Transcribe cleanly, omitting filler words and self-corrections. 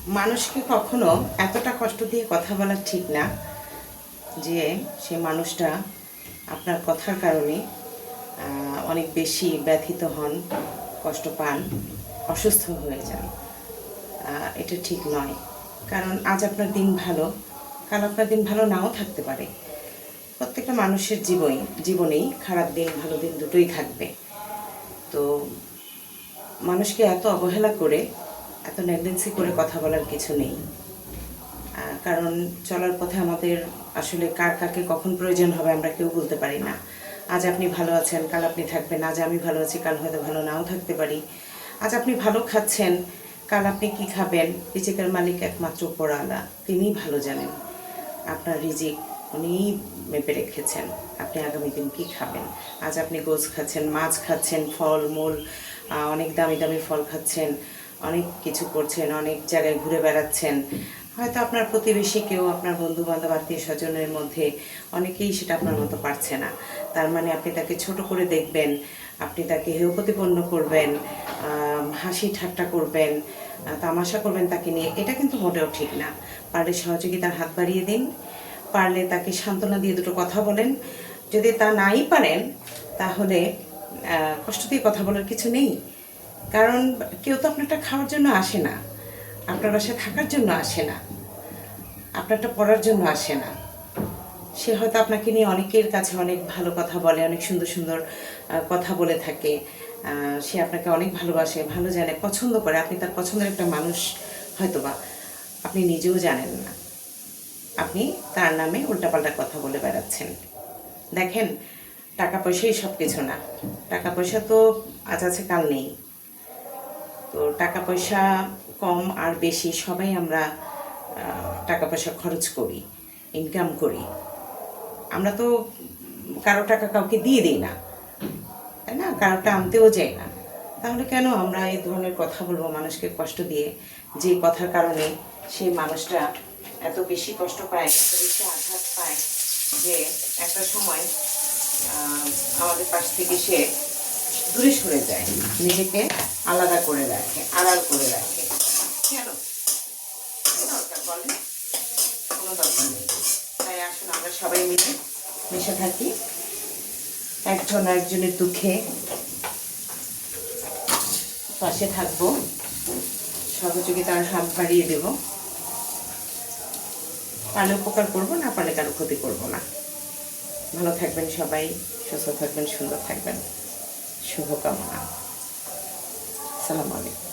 মানুষকে কখনো এতটা কষ্ট দিয়ে কথা বলা ঠিক না যে সে মানুষটা আপনার কথার কারণে অনেক বেশি ব্যথিত হন, কষ্ট পান, অসুস্থ হয়ে যান। এটা ঠিক নয়। কারণ আজ আপনার দিন ভালো, কাল আপনার দিন ভালো নাও থাকতে পারে। প্রত্যেকটা মানুষের জীবনেই খারাপ দিন ভালো দিন দুটোই থাকবে। তো মানুষকে এত অবহেলা করে, এত নেগলেন্সি করে কথা বলার কিছু নেই। কারণ চলার পথে আমাদের আসলে কার কাকে কখন প্রয়োজন হবে আমরা কেউ বলতে পারি না। আজ আপনি ভালো আছেন, কাল আপনি থাকবেন। আজ আমি ভালো আছি, কাল হয়তো ভালো নাও থাকতে পারি। আজ আপনি ভালো খাচ্ছেন, কাল আপনি কি খাবেন রিজিকের মালিক একমাত্র উপরওয়ালা, তিনিই ভালো জানেন। আপনার রিজিক উনিই মেপে রেখেছেন, আপনি আগামী দিন কী খাবেন। আজ আপনি গোছ খাচ্ছেন, মাছ খাচ্ছেন, ফল মূল, অনেক দামি দামি ফল খাচ্ছেন, অনেক কিছু করছেন, অনেক জায়গায় ঘুরে বেড়াচ্ছেন। হয়তো আপনার প্রতিবেশী কেউ, আপনার বন্ধু বান্ধব আত্মীয় স্বজনের মধ্যে অনেকেই সেটা আপনার মতো পারছে না। তার মানে আপনি তাকে ছোট করে দেখবেন, আপনি তাকে হেয় প্রতিপন্ন করবেন, হাসি ঠাট্টা করবেন, তামাশা করবেন তাকে নিয়ে। এটা কিন্তু মোটেও ঠিক না। পারলে সহযোগিতার হাত বাড়িয়ে দিন, পারলে তাকে সান্ত্বনা দিয়ে দুটো কথা বলেন। যদি তা নাই পারেন তাহলে কষ্ট দিয়ে কথা বলার কিছু নেই। কারণ কেউ তো আপনারটা খাওয়ার জন্য আসে না, আপনার বাসায় থাকার জন্য আসে না, আপনারটা পড়ার জন্য আসে না। সে হয়তো আপনাকে নিয়ে অনেকের কাছে অনেক ভালো কথা বলে, অনেক সুন্দর সুন্দর কথা বলে থাকে। সে আপনাকে অনেক ভালোবাসে, ভালো জানে, পছন্দ করে। আপনি তার পছন্দের একটা মানুষ হয়তোবা, আপনি নিজেও জানেন না। আপনি তার নামে উল্টাপাল্টা কথা বলে বেড়াচ্ছেন। দেখেন, টাকা পয়সাই সব কিছু না। টাকা পয়সা তো আজ আছে কাল নেই। তো টাকা পয়সা কম আর বেশি সবাই আমরা টাকা পয়সা খরচ করি, ইনকাম করি। আমরা তো কারো টাকা কাউকে দিয়ে দিই না, তাই না? কারোটা আনতেও যাই না। তাহলে কেন আমরা এই ধরনের কথা বলবো মানুষকে কষ্ট দিয়ে, যে কথার কারণে সেই মানুষটা এত বেশি কষ্ট পায়, এত বেশি আঘাত পায় যে একটা সময় আমাদের পাশ থেকে সে দূরে সরে যায়, নিজেকে আলাদা করে রাখে, আড়াল করে রাখে। কেন? কি দরকার বলেন? কোনো দরকার নেই। তাই আসুন আমরা সবাই মিলে মিশে থাকি, একজন একজনের দুঃখে পাশে থাকবো, সহযোগিতার হাত বাড়িয়ে দেব। পারলে উপকার করবো, না পারলে কারো ক্ষতি করবো না। ভালো থাকবেন সবাই, সুস্থ থাকবেন, সুন্দর থাকবেন। শুভকামনা। আসসালামু আলাইকুম।